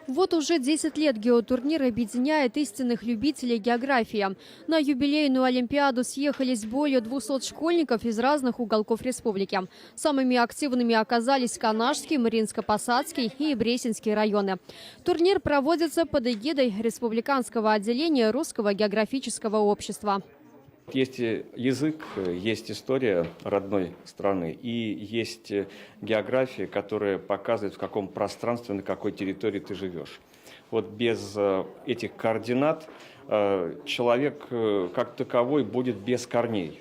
Вот уже 10 лет геотурнир объединяет истинных любителей географии. На юбилейную Олимпиаду съехались более 200 школьников из разных уголков республики. Самыми активными оказались Канашский, Мариинско-Посадский и Бресенский районы. Турнир проводится под эгидой Республиканского отделения Русского географического общества. Есть язык, есть история родной страны и есть география, которая показывает, в каком пространстве, на какой территории ты живешь. Вот без этих координат человек как таковой будет без корней.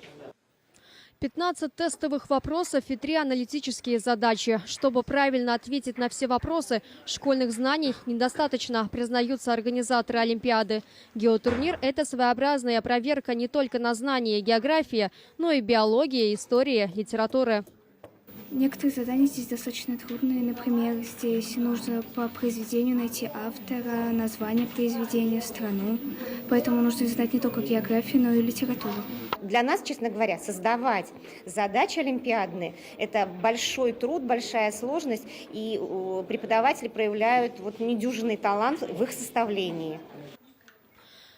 15 тестовых вопросов и 3 аналитические задачи. Чтобы правильно ответить на все вопросы, школьных знаний недостаточно, признаются организаторы Олимпиады. Геотурнир – это своеобразная проверка не только на знания географии, но и биологии, истории, литературы. Некоторые задания здесь достаточно трудные. Например, здесь нужно по произведению найти автора, название произведения, страну. Поэтому нужно знать не только географию, но и литературу. Для нас, честно говоря, создавать задачи олимпиадные – это большой труд, большая сложность, и преподаватели проявляют недюжинный талант в их составлении.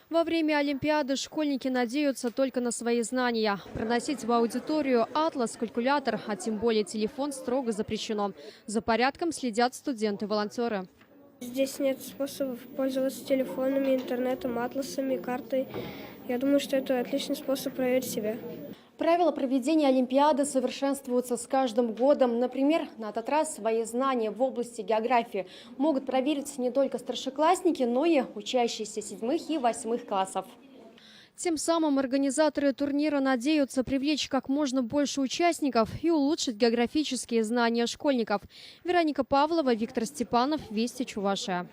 Во время Олимпиады школьники надеются только на свои знания. Проносить в аудиторию атлас, калькулятор, а тем более телефон строго запрещено. За порядком следят студенты-волонтеры. Здесь нет способов пользоваться телефонами, интернетом, атласами, картой. Я думаю, что это отличный способ проверить себя. Правила проведения Олимпиады совершенствуются с каждым годом. Например, на этот раз свои знания в области географии могут проверить не только старшеклассники, но и учащиеся 7 и 8 классов. Тем самым организаторы турнира надеются привлечь как можно больше участников и улучшить географические знания школьников. Вероника Павлова, Виктор Степанов, Вести Чувашия.